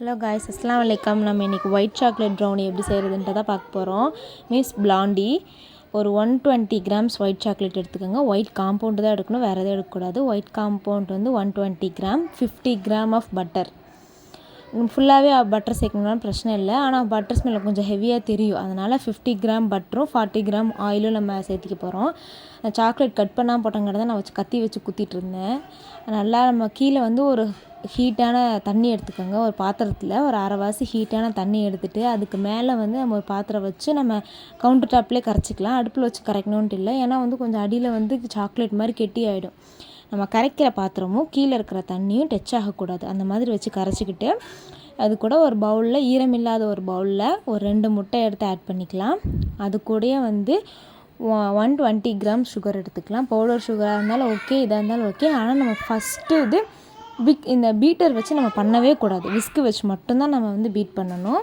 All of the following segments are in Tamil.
ஹலோ காய்ஸ், அஸ்ஸலாமு அலைக்கும். நம்ம இன்றைக்கி ஒயிட் சாக்லேட் ப்ரௌனி எப்படி செய்கிறதுன்ட்டு தான் பார்க்க போகிறோம். மிஸ் பிளாண்டி ஒரு 120 கிராம்ஸ் ஒயிட் சாக்லேட் எடுத்துக்கோங்க. ஒயிட் காம்பவுண்டு தான் எடுக்கணும், வேறு எதுவும் எடுக்கக்கூடாது. ஒயிட் காம்பவுண்ட் வந்து 120 கிராம். 50 gram of butter. ஃபுல்லாகவே பட்டர் சேர்க்கணும்னாலும் பிரச்சனை இல்லை, ஆனால் பட்டர் ஸ்மெல் கொஞ்சம் ஹெவியாக தெரியும். அதனால் 50 கிராம் பட்டரும் 40 கிராம் ஆயிலும் நம்ம சேர்த்திக்க போகிறோம். சாக்லேட் கட் பண்ணால் போட்டங்கிறத நான் கத்தி வச்சு குத்திட்டு இருந்தேன். நல்லா நம்ம கீழே வந்து ஒரு ஹீட்டான தண்ணி எடுத்துக்கோங்க. ஒரு பாத்திரத்தில் ஒரு அரைவாசி ஹீட்டான தண்ணி எடுத்துகிட்டு அதுக்கு மேலே வந்து நம்ம ஒரு பாத்திரம் வச்சு நம்ம கவுண்டர் டாப்லேயே கரைச்சிக்கலாம். அடுப்பில் வச்சு கரைக்கணுன்ட்டு இல்லை, ஏன்னா வந்து கொஞ்சம் அடியில் வந்து சாக்லேட் மாதிரி கெட்டி ஆகிடும். நம்ம கரைக்கிற பாத்திரமும் கீழே இருக்கிற தண்ணியும் டச் ஆகக்கூடாது. அந்த மாதிரி வச்சு கரைச்சிக்கிட்டு அது கூட ஒரு பவுலில், ஈரமில்லாத ஒரு பவுலில் ஒரு 2 முட்டை எடுத்து ஆட் பண்ணிக்கலாம். அது கூடயே வந்து 120 கிராம் சுகர் எடுத்துக்கலாம். பவுடர் சுகராக இருந்தாலும் ஓகே, இதாக இருந்தாலும் ஓகே. ஆனால் நம்ம ஃபஸ்ட்டு இது இந்த பீட்டர் வச்சு நம்ம பண்ணவே கூடாது. விஸ்கு வச்சு மட்டும்தான் நம்ம வந்து பீட் பண்ணணும்.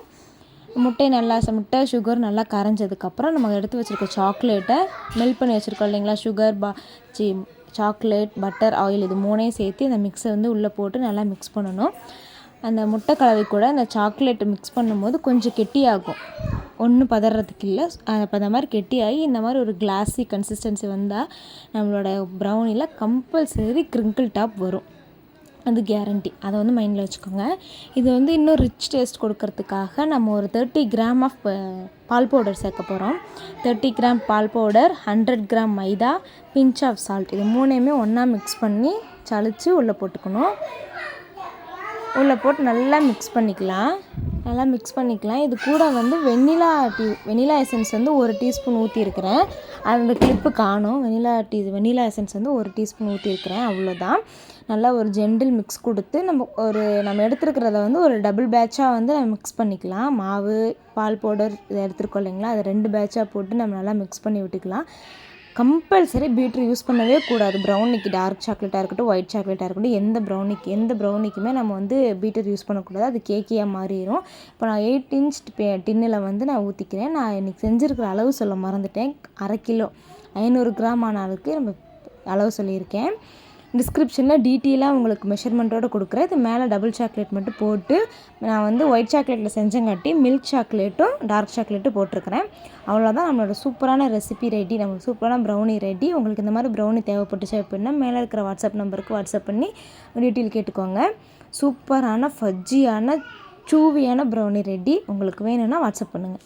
முட்டை சுகர் நல்லா கரைஞ்சதுக்கப்புறம் நம்ம எடுத்து வச்சுருக்க சாக்லேட்டை மெல்ட் பண்ணி வச்சுருக்கோம் இல்லைங்களா, சுகர் சாக்லேட், பட்டர், ஆயில், இது 3ஐயும் சேர்த்து இந்த மிக்ஸை வந்து உள்ளே போட்டு நல்லா மிக்ஸ் பண்ணணும். அந்த முட்டை கலவை கூட அந்த சாக்லேட்டு மிக்ஸ் பண்ணும்போது கொஞ்சம் கெட்டியாகும், ஒன்றும் பதறதுக்கு இல்லை. அப்போ அந்த மாதிரி கெட்டியாகி இந்த மாதிரி ஒரு கிளாஸி கன்சிஸ்டன்சி வந்தால் நம்மளோட ப்ரௌனியில் கம்பல்சரி கிரிங்கிள் டாப் வரும். அது கேரண்டி. அதை வந்து மைண்டில் வச்சுக்கோங்க. இது வந்து இன்னும் ரிச் டேஸ்ட் கொடுக்கறதுக்காக நம்ம ஒரு 30 கிராம் ஆஃப் பால் பவுடர் சேர்க்க போகிறோம். 30 கிராம் பால் பவுடர், 100 கிராம் மைதா, பிஞ்ச் ஆஃப் சால்ட், இது 3ஐயுமே ஒன்றா மிக்ஸ் பண்ணி சளிச்சு உள்ளே போட்டுக்கணும். உள்ளே போட்டு நல்லா மிக்ஸ் பண்ணிக்கலாம். இது கூட வந்து வெனிலா எசன்ஸ் வந்து 1 டீஸ்பூன் ஊற்றிருக்கிறேன். அந்த கிளிப்பு காணும். வெனிலா எசன்ஸ் வந்து 1 டீஸ்பூன் ஊற்றிருக்கிறேன், அவ்வளோதான். நல்லா ஒரு ஜென்டில் மிக்ஸ் கொடுத்து நம்ம எடுத்துருக்கிறத வந்து ஒரு டபுள் பேட்சாக வந்து நம்ம மிக்ஸ் பண்ணிக்கலாம். மாவு, பால் பவுடர் இதை எடுத்துருக்கோம் இல்லைங்களா, அதை 2 பேட்சாக போட்டு நம்ம நல்லா மிக்ஸ் பண்ணி விட்டுக்கலாம். கம்பல்சரி பீட்ரு யூஸ் பண்ணவே கூடாது. ப்ரௌனிக்கு டார்க் சாக்லேட்டாக இருக்கட்டும், ஒயிட் சாக்லேட்டாக இருக்கட்டும், எந்த ப்ரௌனிக்குமே நம்ம வந்து பீட்டர் யூஸ் பண்ணக்கூடாது. அது கேக்கியாக மாறிடும். இப்போ நான் 8 இன்ச் டின்னில் வந்து நான் ஊற்றிக்கிறேன். நான் இன்றைக்கி செஞ்சுருக்கிற அளவு சொல்ல மறந்துட்டேன். 1/2 கிலோ 500 கிராம் ஆன அளவுக்கு நம்ம அளவு சொல்லியிருக்கேன். டிஸ்கிரிப்ஷனில் டீட்டெயிலாக உங்களுக்கு மெஷர்மெண்ட்டோடு கொடுக்குறேன். இது மேலே டபுள் சாக்லேட் மட்டும் போட்டு நான் வந்து ஒயிட் சாக்லேட்டில் செஞ்சங்காட்டி மில்க் சாக்லேட்டும் டார்க் சாக்லேட்டும் போட்டிருக்கிறேன். அவ்வளோதான், நம்மளோட சூப்பரான ரெசிபி ரெடி. நம்மளுக்கு சூப்பரான ப்ரௌனி ரெடி. உங்களுக்கு இந்த மாதிரி ப்ரௌனி தேவைப்பட்டுச்சு அப்படின்னா மேலே இருக்கிற வாட்ஸ்அப் நம்பருக்கு வாட்ஸ்அப் பண்ணி டீட்டெயில் கேட்டுக்கோங்க. சூப்பரான ஃபஜ்ஜியான சூவியான ப்ரௌனி ரெடி. உங்களுக்கு வேணும்னா வாட்ஸ்அப் பண்ணுங்கள்.